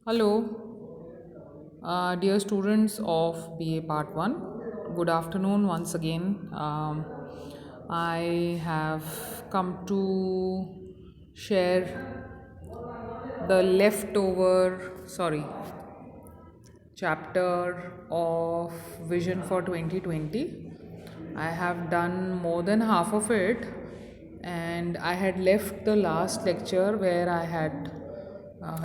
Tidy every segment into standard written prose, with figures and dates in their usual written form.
Hello, dear students of BA Part 1. Good afternoon once again. I have come to share the chapter of Vision for 2020. I have done more than half of it, and I had left the last lecture where I had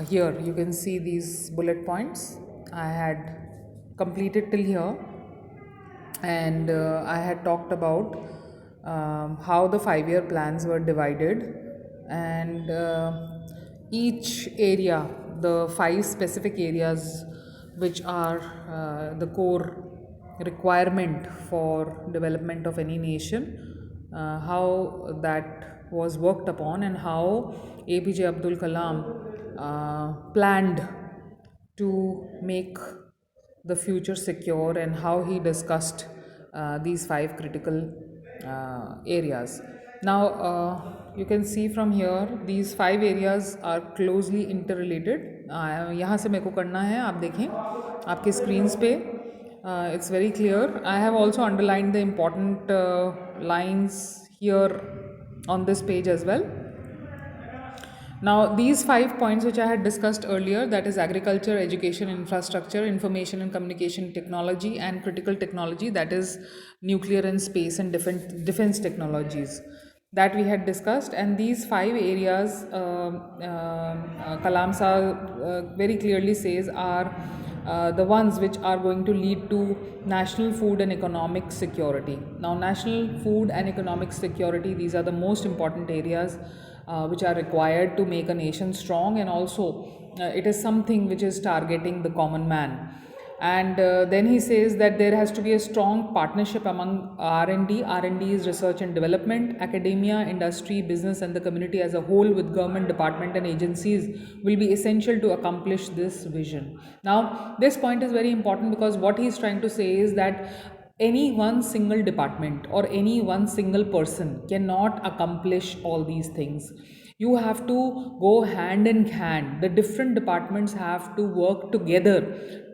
here you can see these bullet points. I had completed till here, and I had talked about how the 5 year plans were divided, and each area, the five specific areas which are the core requirement for development of any nation, how that was worked upon, and how APJ Abdul Kalam planned to make the future secure, and how he discussed these five critical areas. Now, you can see from here these five areas are closely interrelated. यहाँ से मेरे को करना है, आप देखें आपके screens पे, it's very clear. I have also underlined the important lines here on this page as well. Now, these 5 points which I had discussed earlier, that is agriculture, education, infrastructure, information and communication technology, and critical technology, that is nuclear and space and defense technologies, that we had discussed. And these five areas, Kalam Sahib very clearly says, are the ones which are going to lead to national food and economic security. Now, national food and economic security, these are the most important areas which are required to make a nation strong, and also it is something which is targeting the common man. And then he says that there has to be a strong partnership among R&D. R&D is research and development. Academia, industry, business, and the community as a whole, with government department and agencies, will be essential to accomplish this vision. Now, this point is very important, because what he is trying to say is that any one single department or any one single person cannot accomplish all these things. You have to go hand in hand. The different departments have to work together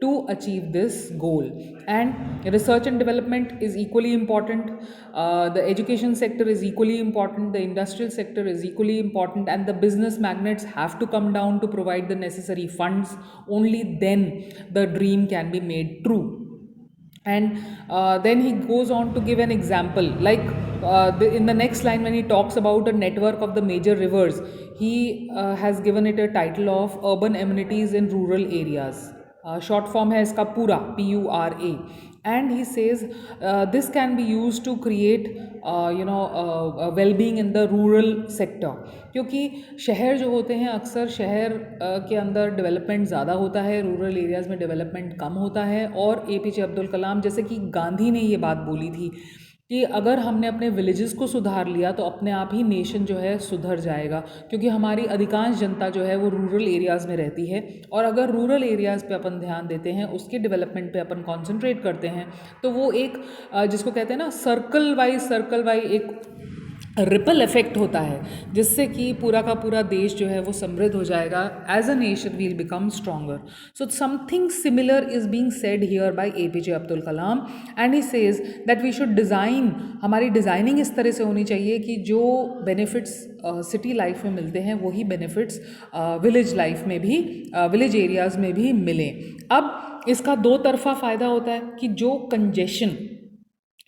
to achieve this goal. And research and development is equally important. The education sector is equally important. The industrial sector is equally important. And the business magnates have to come down to provide the necessary funds. Only then the dream can be made true. And then he goes on to give an example, like in the next line, when he talks about a network of the major rivers, he has given it a title of urban amenities in rural areas. Short form है इसका पूरा PURA. And he says this can be used to create well-being in the rural sector, क्योंकि शहर जो होते हैं, अक्सर शहर के अंदर डेवलपमेंट ज़्यादा होता है, रूरल एरियाज़ में डेवलपमेंट कम होता है. और APJ अब्दुल कलाम, जैसे कि गांधी ने ये बात बोली थी कि अगर हमने अपने विलेजेस को सुधार लिया तो अपने आप ही नेशन जो है सुधर जाएगा, क्योंकि हमारी अधिकांश जनता जो है वो रूरल एरियाज़ में रहती है. और अगर रूरल एरियाज़ पे अपन ध्यान देते हैं, उसके डेवलपमेंट पे अपन कॉन्सेंट्रेट करते हैं, तो वो एक जिसको कहते हैं ना सर्कल वाइज एक रिपल इफेक्ट होता है, जिससे कि पूरा का पूरा देश जो है वो समृद्ध हो जाएगा. As a nation will become stronger. So something similar is being said here by APJ Abdul Kalam. And he says that we should design, हमारी डिज़ाइनिंग इस तरह से होनी चाहिए कि जो बेनिफिट्स सिटी लाइफ में मिलते हैं वही बेनिफिट्स विलेज लाइफ में भी, विलेज एरियाज़ में भी मिलें. अब इसका दो तरफा फ़ायदा होता है कि जो कंजेशन,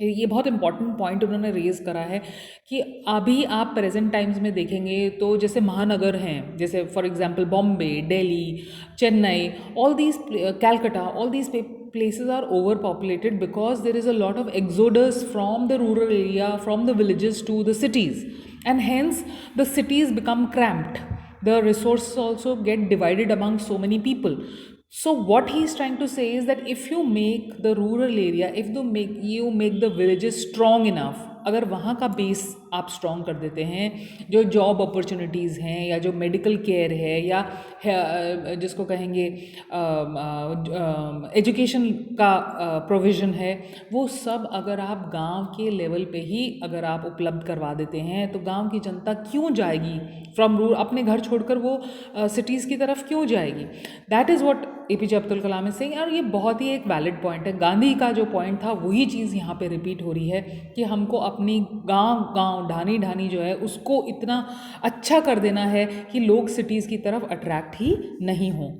ये बहुत इंपॉर्टेंट पॉइंट उन्होंने रेज़ करा है कि अभी आप प्रेजेंट टाइम्स में देखेंगे तो जैसे महानगर हैं, जैसे for example Bombay, Delhi, Chennai, all these, Calcutta, all these places are overpopulated because there is a lot of exodus from the rural area, from the villages to the cities, and hence the cities become cramped. The resources also get divided among so many people. So what he is trying to say is that if you make the rural area, if you make the villages strong enough, अगर वहाँ का base आप strong कर देते हैं, जो job opportunities हैं या जो मेडिकल केयर है या जिसको कहेंगे एजुकेशन का प्रोविज़न है, वो सब अगर आप गांव के लेवल पे ही अगर आप उपलब्ध करवा देते हैं तो गांव की जनता क्यों जाएगी फ्रॉम रूरल, अपने घर छोड़कर वो सिटीज़ की तरफ क्यों जाएगी? That is what APJ Abdul Kalam is saying. और ये बहुत ही एक वैलिड पॉइंट है। गांधी का जो पॉइंट था वही चीज़ यहाँ पे रिपीट हो रही है कि हमको अपनी गांव ढानी ढानी जो है उसको इतना अच्छा कर देना है कि लोग सिटीज़ की तरफ अट्रैक्ट ही नहीं हों।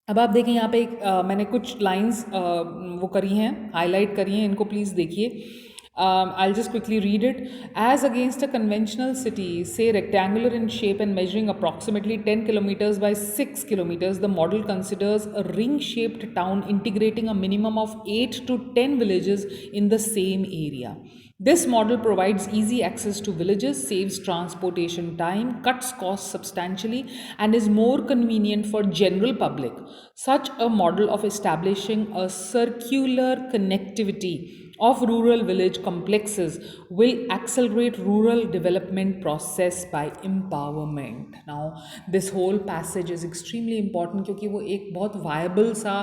अब आप देखें यहाँ पे मैंने कुछ लाइंस वो करी हैं, हाईलाइट करी हैं, इनको प्लीज़ देखिए। I'll just quickly read it. As against a conventional city, say rectangular in shape and measuring approximately 10 kilometers by 6 kilometers, the model considers a ring-shaped town integrating a minimum of 8 to 10 villages in the same area. This model provides easy access to villages, saves transportation time, cuts costs substantially, and is more convenient for general public. Such a model of establishing a circular connectivity of rural village complexes will accelerate rural development process by empowerment. Now this whole passage is extremely important क्योंकि वो एक बहुत viable सा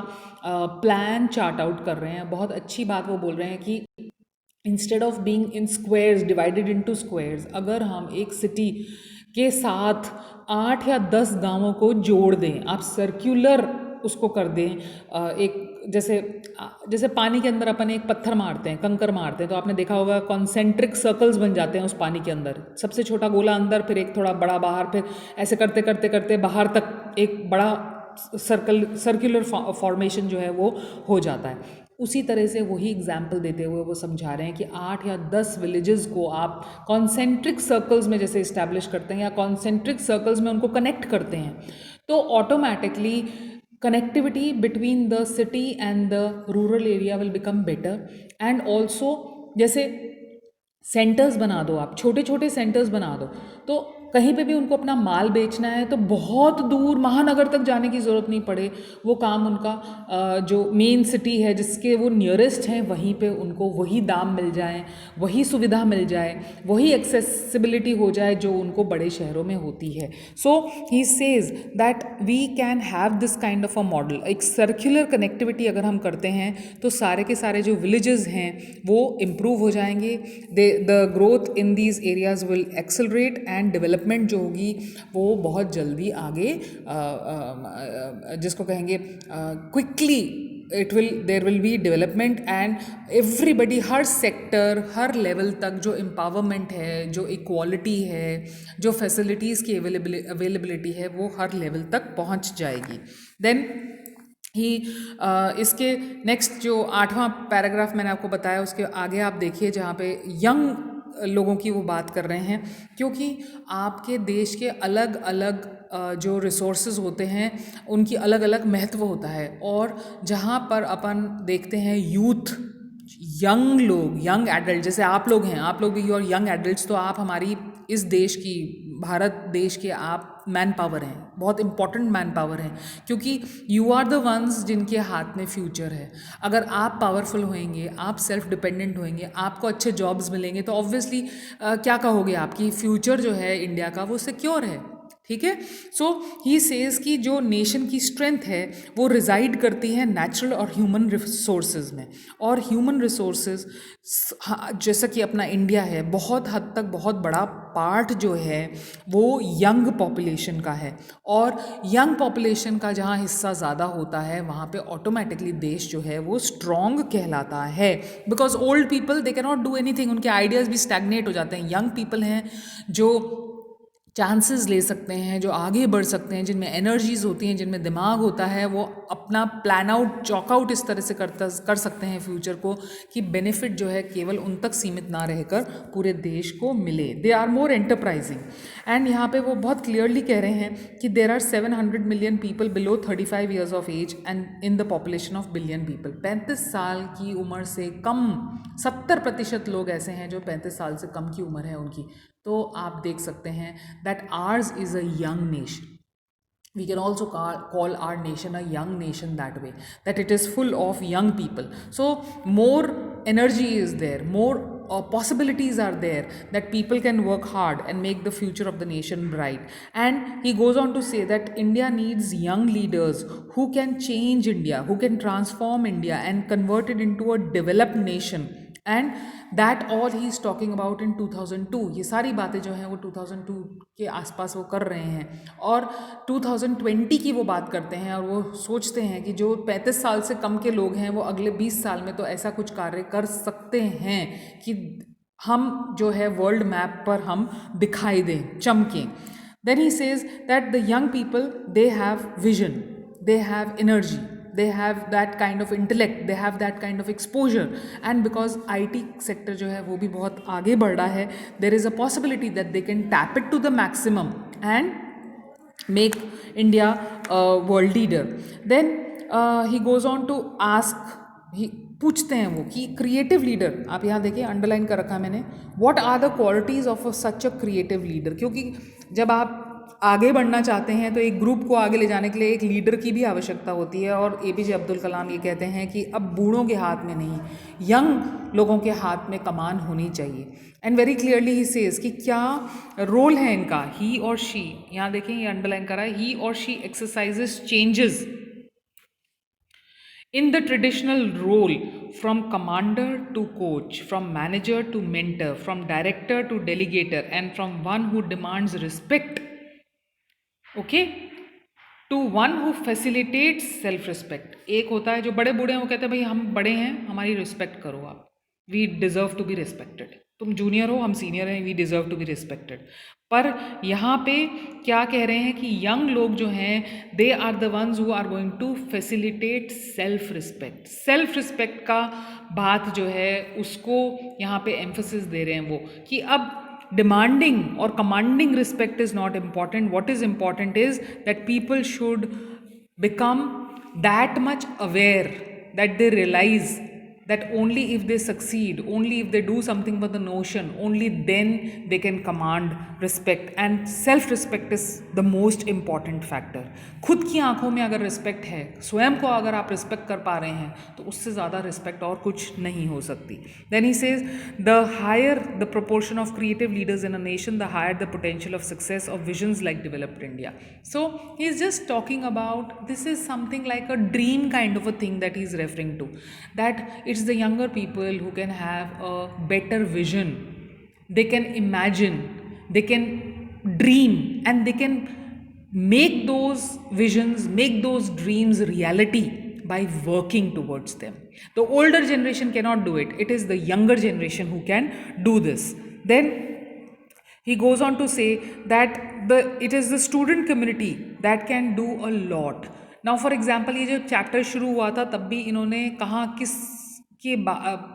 plan chart out कर रहे हैं। बहुत अच्छी बात वो बोल रहे हैं कि instead of being in squares, divided into squares, अगर हम एक सिटी के साथ 8 या 10 गांवों को जोड़ दें, आप सर्कुलर उसको कर दें, एक जैसे पानी के अंदर अपन एक पत्थर मारते हैं, कंकर मारते हैं, तो आपने देखा होगा कॉन्सेंट्रिक सर्कल्स बन जाते हैं उस पानी के अंदर। सबसे छोटा गोला अंदर, फिर एक थोड़ा बड़ा बाहर, फिर ऐसे करते करते करते बाहर तक एक बड़ा सर्कुलर फॉर्मेशन जो है वो हो जाता है। उसी तरह से वही एग्जाम्पल देते हुए वो समझा रहे हैं कि 8 या 10 विलेजेस को आप कॉन्सेंट्रिक सर्कल्स में जैसे इस्टेब्लिश करते हैं या कॉन्सेंट्रिक सर्कल्स में उनको कनेक्ट करते हैं, तो automatically connectivity between the city and the rural area will become better. And also जैसे सेंटर्स बना दो, आप छोटे छोटे सेंटर्स बना दो, तो कहीं पे भी उनको अपना माल बेचना है तो बहुत दूर महानगर तक जाने की ज़रूरत नहीं पड़े। वो काम उनका जो मेन सिटी है जिसके वो नियरेस्ट हैं वहीं पे उनको वही दाम मिल जाए, वही सुविधा मिल जाए, वही एक्सेसिबिलिटी हो जाए जो उनको बड़े शहरों में होती है। So he says that we can have this kind of a model. एक सर्कुलर कनेक्टिविटी अगर हम करते हैं तो सारे के सारे जो विलेजेस हैं वो इम्प्रूव हो जाएंगे, the growth in these areas will accelerate and development जो होगी वो बहुत जल्दी आगे जिसको कहेंगे quickly there will be development and everybody, her sector her level तक जो एम्पावरमेंट है, जो इक्वालिटी है, जो फैसिलिटीज़ की अवेलेबिलिटी है वो हर लेवल तक पहुंच जाएगी। देन ही इसके नेक्स्ट जो 8वां पैराग्राफ मैंने आपको बताया उसके आगे आप देखिए जहाँ पे यंग लोगों की वो बात कर रहे हैं, क्योंकि आपके देश के अलग अलग जो रिसोर्सेज होते हैं उनकी अलग अलग महत्व होता है। और जहाँ पर अपन देखते हैं यूथ, यंग लोग, यंग एडल्ट, जैसे आप लोग हैं, आप लोग भी और यंग एडल्ट्स, तो आप हमारी इस देश की, भारत देश के आप मैन पावर हैं, बहुत इंपॉर्टेंट मैन पावर हैं, क्योंकि यू आर द वंस जिनके हाथ में फ्यूचर है। अगर आप पावरफुल होएंगे, आप सेल्फ डिपेंडेंट होएंगे, आपको अच्छे जॉब्स मिलेंगे, तो ऑब्वियसली क्या कहोगे, आपकी फ्यूचर जो है इंडिया का वो सिक्योर है। ठीक है। सो ही सेज कि जो नेशन की स्ट्रेंथ है वो रिजाइड करती है नेचुरल और ह्यूमन रिसोर्सेज में। और ह्यूमन रिसोर्सेज जैसा कि अपना इंडिया है, बहुत हद तक बहुत बड़ा पार्ट जो है वो यंग पॉपुलेशन का है। और यंग पॉपुलेशन का जहाँ हिस्सा ज़्यादा होता है वहाँ पे ऑटोमेटिकली देश जो है वो स्ट्रॉन्ग कहलाता है। Because old people they can not do anything, उनके आइडियाज़ भी स्टैग्नेट हो जाते हैं। यंग पीपल हैं जो चांसेस ले सकते हैं, जो आगे बढ़ सकते हैं, जिनमें एनर्जीज होती हैं, जिनमें दिमाग होता है, वो अपना प्लान आउट चॉक आउट इस तरह से कर सकते हैं फ्यूचर को कि बेनिफिट जो है केवल उन तक सीमित ना रहकर पूरे देश को मिले। They are more enterprising. And यहाँ पे वो बहुत क्लियरली कह रहे हैं कि there are 700 million people below 35 years of age and in the population of billion people. 35 साल की उम्र से कम 70% लोग ऐसे हैं जो 35 साल से कम की उम्र है उनकी। तो आप देख सकते हैं that ours is a young nation. We can also call our nation a young nation that way, that it is full of young people. So more energy is there, more possibilities are there, that people can work hard and make the future of the nation bright. And he goes on to say that India needs young leaders who can change India, who can transform India and convert it into a developed nation. And that all he is talking about in 2002. ये सारी बातें जो हैं वो 2002 के आसपास वो कर रहे हैं, और 2020 की वो बात करते हैं, और वो सोचते हैं कि जो 35 साल से कम के लोग हैं वो अगले 20 साल में तो ऐसा कुछ कार्य कर सकते हैं कि हम जो है वर्ल्ड मैप पर हम दिखाई दें, चमकें. Then he says that the young people, they have vision, they have energy, they have that kind of intellect, they have that kind of exposure, and because IT sector जो है वो भी बहुत आगे बढ़ रहा है, there is a possibility that they can tap it to the maximum and make India a world leader. Then he goes on to ask, पूछते हैं वो कि क्रिएटिव लीडर, आप यहाँ देखिए अंडरलाइन कर रखा है मैंने, what are the qualities of such a creative leader. क्योंकि जब आप आगे बढ़ना चाहते हैं तो एक ग्रुप को आगे ले जाने के लिए एक लीडर की भी आवश्यकता होती है. और APJ अब्दुल कलाम ये कहते हैं कि अब बूढ़ों के हाथ में नहीं, यंग लोगों के हाथ में कमान होनी चाहिए. And very clearly he says कि क्या रोल है इनका. ही और शी, यहाँ देखें ये अंडरलाइन करा है, ही और she exercises changes in the traditional role from commander to coach, from manager to mentor, from director to delegator, and from one who demands respect, okay, to one who facilitates self respect. एक होता है जो बड़े बूढ़े हैं, वो कहते हैं भाई हम बड़े हैं, हमारी रिस्पेक्ट करो आप, we deserve to be respected. तुम जूनियर हो, हम सीनियर हैं, we deserve to be respected. पर यहाँ पे क्या कह रहे हैं कि यंग लोग जो हैं, they are the ones who are going to facilitate self respect. Self respect का बात जो है उसको यहाँ पे एम्फोसिस दे रहे हैं वो, कि अब डिमांडिंग और commanding respect is not important. What is important is that people should become that much aware that they realise that only if they succeed, only if they do something for the notion, only then they can command respect. And self respect is the most important factor. खुद की आंखों में अगर respect है, स्वयं को अगर आप रिस्पेक्ट कर पा रहे हैं, तो उससे ज़्यादा रिस्पेक्ट और कुछ नहीं हो सकती. Then he says the higher the proportion of creative leaders in a nation, the higher the potential of success of visions like developed India. So he is just talking about, this is something like a dream kind of a thing that he is referring to, that it's the younger people who can have a better vision, they can imagine, they can dream, and they can make those visions, make those dreams reality by working towards them. The older generation cannot do it, it is the younger generation who can do this. Then he goes on to say that it is the student community that can do a lot. Now for example, ये जब chapter शुरू हुआ था तब भी इन्होंने कहाँ किस के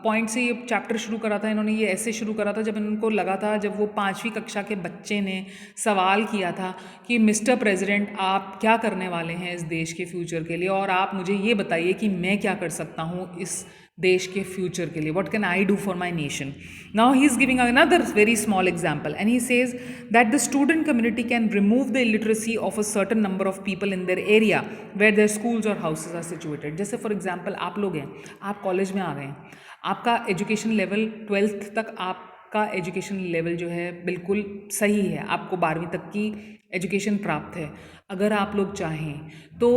पॉइंट से ये चैप्टर शुरू करा था, इन्होंने ये ऐसे शुरू करा था जब इनको लगा था, जब वो 5वीं कक्षा के बच्चे ने सवाल किया था कि मिस्टर प्रेसिडेंट आप क्या करने वाले हैं इस देश के फ्यूचर के लिए, और आप मुझे ये बताइए कि मैं क्या कर सकता हूँ इस देश के फ्यूचर के लिए, what can I do for my nation. Now he is giving another very small example and he says that the student community can remove the illiteracy of a certain number of people in their area where their schools और houses are situated. जैसे for example आप लोग हैं, आप college में आ गए हैं, आपका एजुकेशन लेवल 12th तक आपका एजुकेशन लेवल जो है बिल्कुल सही है, आपको 12वीं तक की एजुकेशन प्राप्त है. अगर आप लोग चाहें तो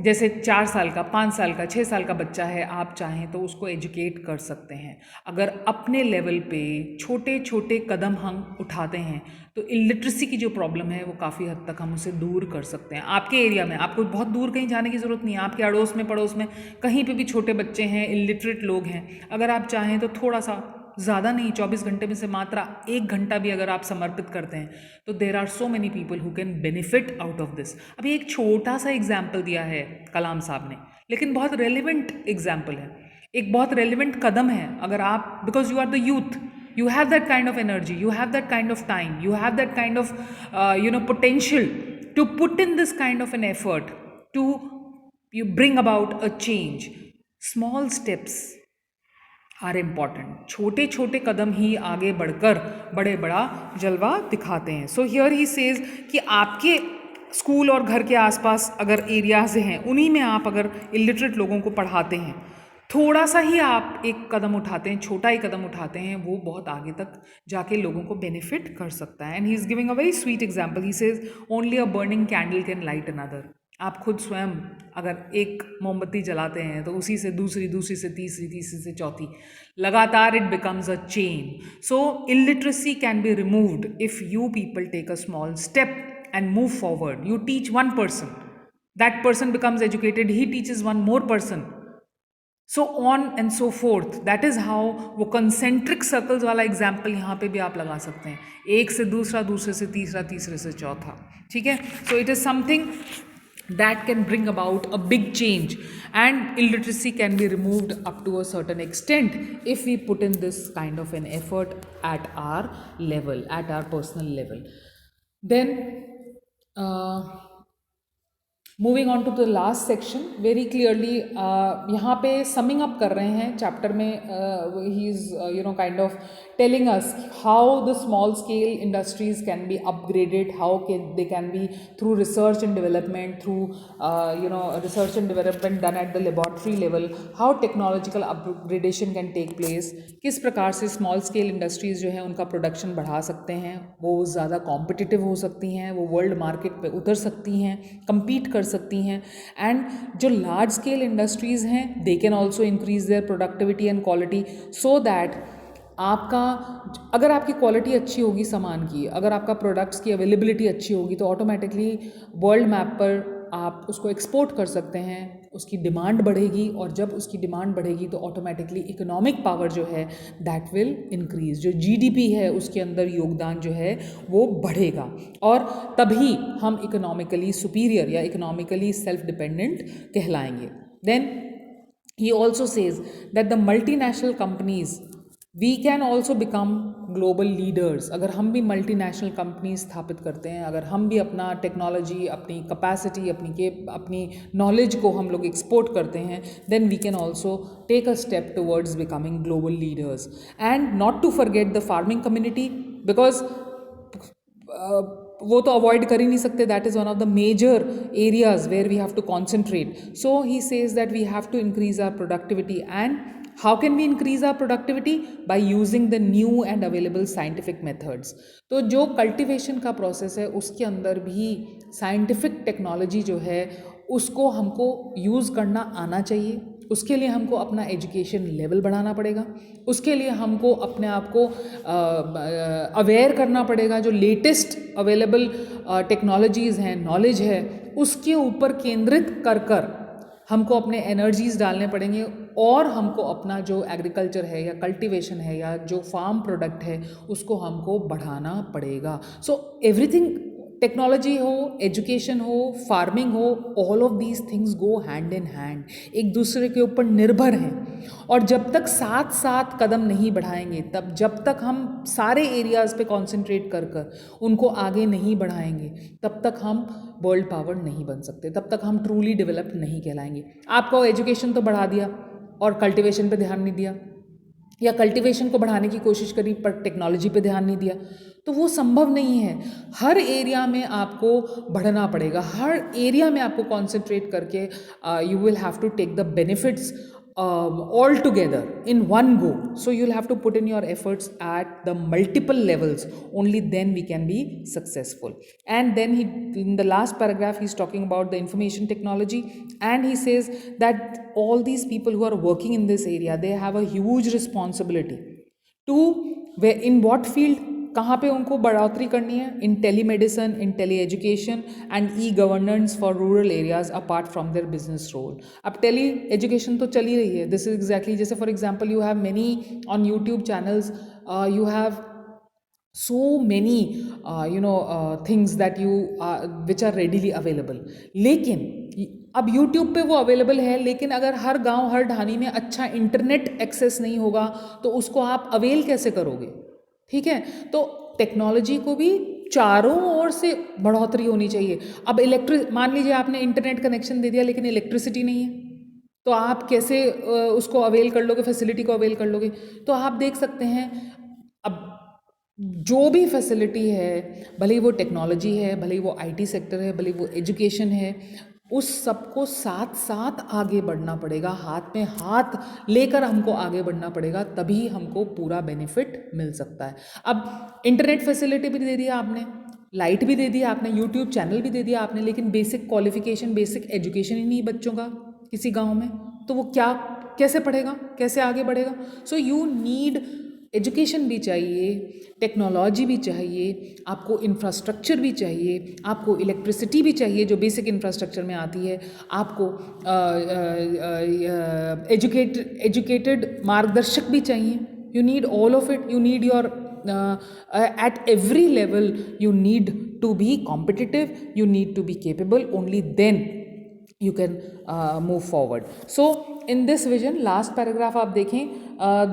जैसे 4 साल का, 5 साल का, 6 साल का बच्चा है, आप चाहें तो उसको एजुकेट कर सकते हैं. अगर अपने लेवल पे छोटे छोटे कदम हम उठाते हैं तो इलिटरेसी की जो प्रॉब्लम है वो काफ़ी हद तक हम उसे दूर कर सकते हैं. आपके एरिया में आपको बहुत दूर कहीं जाने की ज़रूरत नहीं है, आपके अड़ोस में पड़ोस में कहीं पे भी छोटे बच्चे हैं, इलिटरेट लोग हैं, अगर आप चाहें तो थोड़ा सा, ज़्यादा नहीं, 24 घंटे में से मात्र 1 घंटा भी अगर आप समर्पित करते हैं तो there are so many people who can benefit out of this. अभी एक छोटा सा एग्जाम्पल दिया है कलाम साहब ने, लेकिन बहुत रेलिवेंट एग्जाम्पल है, एक बहुत रेलिवेंट कदम है. अगर आप, because you are the youth, you have that kind of energy, you have that kind of time, you have that kind of potential to put in this kind of an effort to you bring about a change. Small steps are important. छोटे छोटे कदम ही आगे बढ़कर बड़े बड़ा जलवा दिखाते हैं. So here he says कि आपके स्कूल और घर के आसपास अगर एरियाज हैं, उन्हीं में आप अगर इलिटरेट लोगों को पढ़ाते हैं थोड़ा सा ही आप एक कदम उठाते हैं, छोटा ही कदम उठाते हैं, वो बहुत आगे तक जाके लोगों को बेनिफिट कर सकता है. And he is giving a very sweet example. He says only a burning candle can light another. आप खुद स्वयं अगर एक मोमबत्ती जलाते हैं तो उसी से दूसरी, दूसरी से तीसरी, तीसरी से चौथी, लगातार it becomes a chain. So illiteracy can be removed if you people take a small step and move forward. You teach one person, that person becomes educated, he teaches one more person, so on and so forth. That is how वो concentric circles वाला example यहाँ पे भी आप लगा सकते हैं. एक से दूसरा, दूसरे से तीसरा, तीसरे से चौथा. ठीक है. So it is something that can bring about a big change, and illiteracy can be removed up to a certain extent if we put in this kind of an effort at our level, at our personal level. Then moving on to the last section, very clearly यहाँ पे summing up कर रहे हैं chapter में. He is kind of telling us how the small scale industries can be upgraded, how they can be through research and development, through research and development done at the laboratory level, how technological upgradation can take place. किस प्रकार से small scale industries जो है उनका production बढ़ा सकते हैं, वो ज़्यादा कॉम्पिटिटिव हो सकती हैं, वो वर्ल्ड मार्केट पे उतर सकती हैं, compete कर सकती हैं. एंड जो लार्ज स्केल इंडस्ट्रीज़ हैं they can also increase their productivity and quality, so that आपका, अगर आपकी क्वालिटी अच्छी होगी सामान की, अगर आपका प्रोडक्ट्स की अवेलेबिलिटी अच्छी होगी तो ऑटोमेटिकली वर्ल्ड मैप पर आप उसको एक्सपोर्ट कर सकते हैं, उसकी डिमांड बढ़ेगी, और जब उसकी डिमांड बढ़ेगी तो ऑटोमेटिकली इकोनॉमिक पावर जो है दैट विल इंक्रीज. जो जीडीपी है उसके अंदर योगदान जो है वो बढ़ेगा, और तभी हम इकोनॉमिकली सुपीरियर या इकोनॉमिकली सेल्फ डिपेंडेंट कहलाएंगे. Then he also says that the multinational companies, we can also become global leaders. अगर हम भी मल्टीनेशनल कंपनी स्थापित करते हैं, अगर हम भी अपना टेक्नोलॉजी, अपनी कैपेसिटी, अपनी नॉलेज को हम लोग एक्सपोर्ट करते हैं, then we can also take a step towards becoming global leaders. And not to forget the farming community, because वो तो अवॉइड कर ही नहीं सकते. That is one of the major areas where we have to concentrate. So he says that we have to increase our productivity. And how can we increase our productivity? By using the new and available scientific methods. तो जो cultivation का process है उसके अंदर भी scientific technology जो है उसको हमको यूज़ करना आना चाहिए. उसके लिए हमको अपना एजुकेशन लेवल बढ़ाना पड़ेगा, उसके लिए हमको अपने आप को अवेयर करना पड़ेगा. जो लेटेस्ट अवेलेबल टेक्नोलॉजीज़ हैं, नॉलेज है, उसके ऊपर केंद्रित कर हमको अपने एनर्जीज़ डालने पड़ेंगे, और हमको अपना जो एग्रीकल्चर है या कल्टीवेशन है या जो फार्म प्रोडक्ट है उसको हमको बढ़ाना पड़ेगा. सो एवरीथिंग, टेक्नोलॉजी हो, एजुकेशन हो, फार्मिंग हो, all of these things go hand in hand, एक दूसरे के ऊपर निर्भर हैं. और जब तक साथ साथ कदम नहीं बढ़ाएंगे, तब जब तक हम सारे एरियाज़ पे कॉन्सेंट्रेट कर उनको आगे नहीं बढ़ाएंगे, तब तक हम वर्ल्ड पावर नहीं बन सकते, तब तक हम ट्रूली डेवलप्ड नहीं कहलाएंगे. आपको एजुकेशन तो बढ़ा दिया और कल्टीवेशन पे ध्यान नहीं दिया, या कल्टीवेशन को बढ़ाने की कोशिश करी पर टेक्नोलॉजी पे ध्यान नहीं दिया, तो वो संभव नहीं है. हर एरिया में आपको बढ़ना पड़ेगा, हर एरिया में आपको कॉन्सेंट्रेट करके you will have to take the benefits all together in one go. So you'll have to put in your efforts at the multiple levels, only then we can be successful. And then he, in the last paragraph, he's talking about the information technology, and he says that all these people who are working in this area, they have a huge responsibility to, where in what field, कहाँ पे उनको बढ़ोतरी करनी है, in telemedicine, in tele education and e governance for rural areas apart from their business role. अब tele education तो चल ही रही है. दिस इज एग्जैक्टली, जैसे for example you have many on YouTube channels, you have so many things that you which are readily available. लेकिन अब YouTube पे वो अवेलेबल है, लेकिन अगर हर गांव हर ढानी में अच्छा इंटरनेट एक्सेस नहीं होगा तो उसको आप अवेल कैसे करोगे? ठीक है. तो टेक्नोलॉजी को भी चारों ओर से बढ़ोतरी होनी चाहिए. अब मान लीजिए आपने इंटरनेट कनेक्शन दे दिया लेकिन इलेक्ट्रिसिटी नहीं है, तो आप कैसे उसको अवेल कर लोगे, फैसिलिटी को अवेल कर लोगे? तो आप देख सकते हैं, अब जो भी फैसिलिटी है, भले ही वो टेक्नोलॉजी है, भले ही वो IT सेक्टर है, भले ही वो एजुकेशन है, उस सबको साथ साथ आगे बढ़ना पड़ेगा, हाथ में हाथ लेकर हमको आगे बढ़ना पड़ेगा, तभी हमको पूरा बेनिफिट मिल सकता है। अब इंटरनेट फैसिलिटी भी दे दिया आपने, लाइट भी दे दिया आपने, यूट्यूब चैनल भी दे दिया आपने, लेकिन बेसिक क्वालिफिकेशन, बेसिक एजुकेशन ही नहीं बच्चों का किसी गांव में, तो वो क्या, कैसे पढ़ेगा, कैसे आगे बढ़ेगा? सो यू नीड एजुकेशन भी चाहिए, टेक्नोलॉजी भी चाहिए, आपको इंफ्रास्ट्रक्चर भी चाहिए, आपको इलेक्ट्रिसिटी भी चाहिए जो बेसिक इंफ्रास्ट्रक्चर में आती है, आपको एजुकेटेड मार्गदर्शक भी चाहिए. You need all of it. You need your at every level you need to be competitive, you need to be capable. Only then you can move forward. So in this vision, last paragraph आप देखें,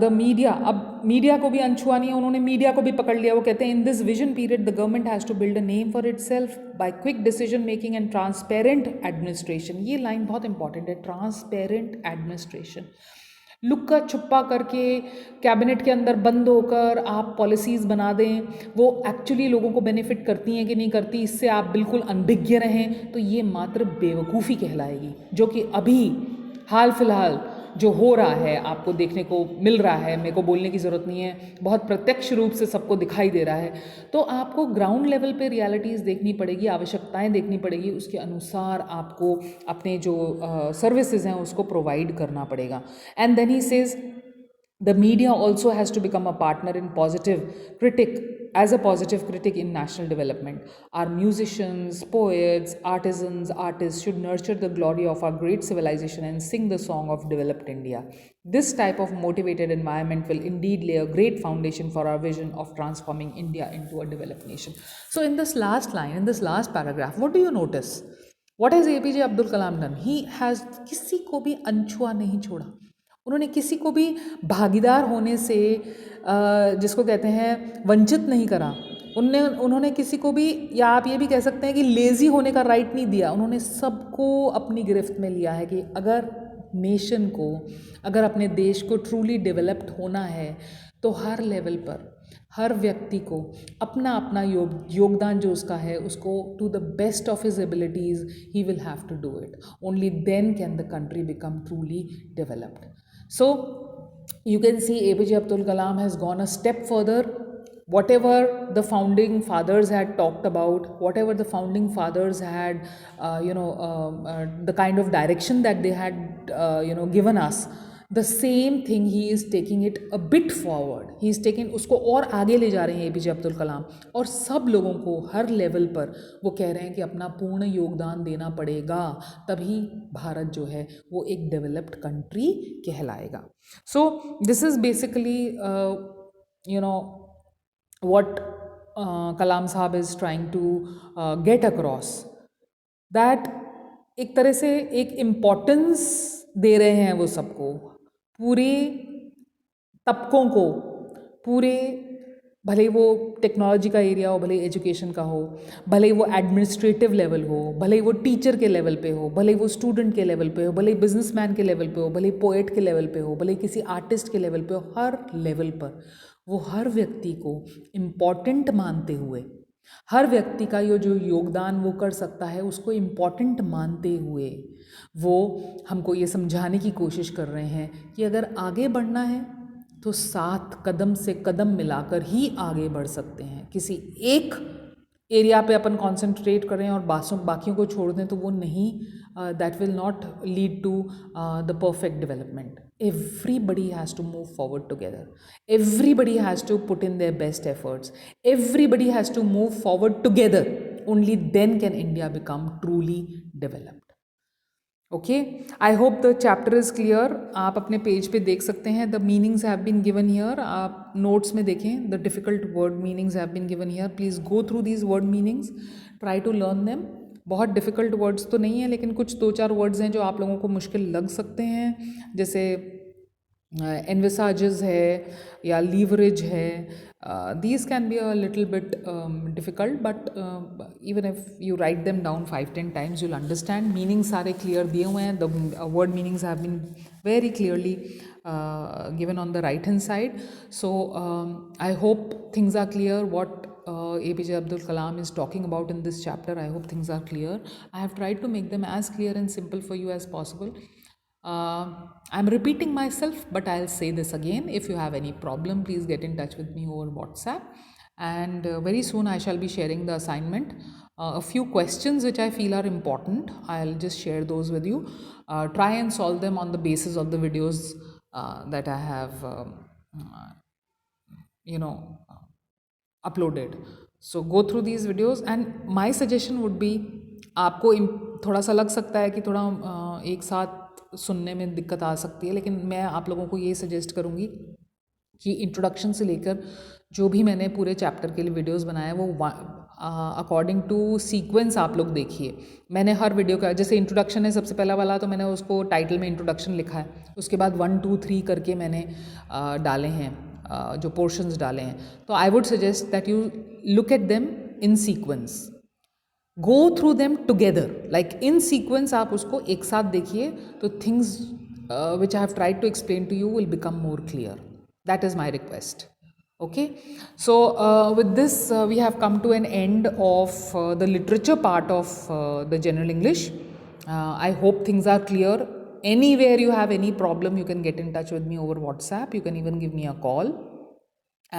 the media, अब media को भी अनछुआ नहीं है, उन्होंने media को भी पकड़ लिया. वो कहते हैं in this vision period the government has to build a name for itself by quick decision making and transparent administration. ये लाइन बहुत इंपॉर्टेंट है, ट्रांसपेरेंट एडमिनिस्ट्रेशन. लुक्का छुपा करके कैबिनेट के अंदर बंद होकर आप पॉलिसीज़ बना दें, वो एक्चुअली लोगों को बेनिफिट करती हैं कि नहीं करती, इससे आप बिल्कुल अनभिज्ञ रहें, तो ये मात्र बेवकूफ़ी कहलाएगी, जो कि अभी हाल फिलहाल जो हो रहा है आपको देखने को मिल रहा है. मेरे को बोलने की ज़रूरत नहीं है, बहुत प्रत्यक्ष रूप से सबको दिखाई दे रहा है. तो आपको ग्राउंड लेवल पे रियलिटीज़ देखनी पड़ेगी, आवश्यकताएं देखनी पड़ेगी, उसके अनुसार आपको अपने जो सर्विसेज हैं उसको प्रोवाइड करना पड़ेगा. And then he says the media also has to become a partner in positive critic, as a positive critic in national development. Our musicians, poets, artisans, artists should nurture the glory of our great civilization and sing the song of developed India. This type of motivated environment will indeed lay a great foundation for our vision of transforming India into a developed nation. So in this last line, in this last paragraph, what do you notice? What has APJ Abdul Kalam done? He has किसी को भी अनछुआ नहीं छोड़ा. उन्होंने किसी को भी भागीदार होने से जिसको कहते हैं वंचित नहीं करा. उन्होंने किसी को भी, या आप ये भी कह सकते हैं कि लेज़ी होने का राइट नहीं दिया. उन्होंने सबको अपनी गिरफ्त में लिया है कि अगर नेशन को, अगर अपने देश को ट्रूली डेवलप्ड होना है तो हर लेवल पर हर व्यक्ति को अपना अपना योगदान जो उसका है उसको to the best of his abilities he will have to do it. Only then can the country become truly developed. So you can see APJ Abdul Kalam has gone a step further. Whatever the founding fathers had talked about, whatever the founding fathers had, the kind of direction that they had, given us, the same thing he is taking it a bit forward. He is taking उसको और आगे ले जा रहे हैं APJ Abdul कलाम, और सब लोगों को हर लेवल पर वो कह रहे हैं कि अपना पूर्ण योगदान देना पड़ेगा, तभी भारत जो है वो एक डेवलप्ड कंट्री कहलाएगा. So this is basically what Kalam साहब is trying to get across, that एक तरह से एक इम्पोर्टेंस दे रहे हैं वो सबको, पूरे तबकों को, पूरे, भले वो टेक्नोलॉजी का एरिया हो, भले एजुकेशन का हो, भले वो एडमिनिस्ट्रेटिव लेवल हो, भले वो टीचर के लेवल पे हो, भले वो स्टूडेंट के लेवल पे हो, भले बिजनेसमैन के लेवल पे हो, भले पोएट के लेवल पे हो, भले किसी आर्टिस्ट के लेवल पे हो, हर लेवल पर वो हर व्यक्ति को इम्पॉर्टेंट मानते हुए, हर व्यक्ति का ये जो योगदान वो कर सकता है उसको इम्पॉर्टेंट मानते हुए वो हमको ये समझाने की कोशिश कर रहे हैं कि अगर आगे बढ़ना है तो साथ कदम से कदम मिलाकर ही आगे बढ़ सकते हैं. किसी एक एरिया पे अपन कॉन्सेंट्रेट करें और बाकियों को छोड़ दें तो वो नहीं, that will not lead to the perfect development. Everybody has to move forward together. Everybody has to put in their best efforts. Everybody has to move forward together. Only then can India become truly developed. Okay, I hope the chapter is clear. आप अपने page पे देख सकते हैं. The meanings have been given here. आप notes में देखें. The difficult word meanings have been given here. Please go through these word meanings. Try to learn them. बहुत डिफ़िकल्ट वर्ड्स तो नहीं है, लेकिन कुछ 2-4 वर्ड्स हैं जो आप लोगों को मुश्किल लग सकते हैं, जैसे एनविसाजेस है या लीवरेज है. These can be a little bit difficult, but even if you write them down 5-10 times you will understand. Meaning सारे क्लियर दिए हुए हैं. The word meanings have been very clearly given on the right hand side. So I hope things are clear what APJ Abdul Kalam is talking about in this chapter. I hope things are clear. I have tried to make them as clear and simple for you as possible. I'm repeating myself, but I'll say this again. If you have any problem, please get in touch with me over WhatsApp. And very soon I shall be sharing the assignment. A few questions which I feel are important, I'll just share those with you. Try and solve them on the basis of the videos that I have you know uploaded. So go through these videos, and my suggestion would be, आपको थोड़ा सा लग सकता है कि थोड़ा एक साथ सुनने में दिक्कत आ सकती है, लेकिन मैं आप लोगों को ये सजेस्ट करूँगी कि इंट्रोडक्शन से लेकर जो भी मैंने पूरे चैप्टर के लिए वीडियोस बनाए वो अकॉर्डिंग टू सीक्वेंस आप लोग देखिए. मैंने हर वीडियो का, जैसे इंट्रोडक्शन है सबसे पहला वाला, तो मैंने उसको टाइटल में इंट्रोडक्शन लिखा है. उसके बाद 1 2 3 करके मैंने डाले हैं, जो पोर्शंस डाले हैं. तो I would suggest that you look at them in sequence, go through them together, like in sequence. आप उसको एक साथ देखिए तो things which I have tried to explain to you will become more clear. That is my request. Okay, so with this we have come to an end of the literature part of the general English. I hope things are clear. Anywhere you have any problem, you can get in touch with me over WhatsApp. You can even give me a call,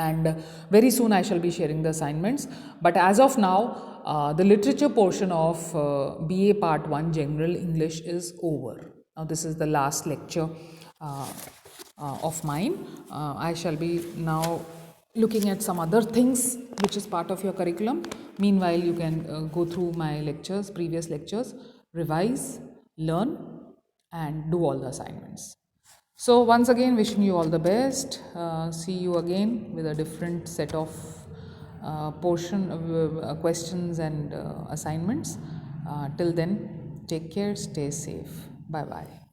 and very soon I shall be sharing the assignments. But as of now, the literature portion of BA Part 1 General English is over. Now this is the last lecture of mine. I shall be now looking at some other things which is part of your curriculum. Meanwhile, you can go through my lectures, previous lectures, revise, learn, and do all the assignments. So once again, wishing you all the best. See you again with a different set of questions and assignments. Till then, take care, stay safe. Bye bye.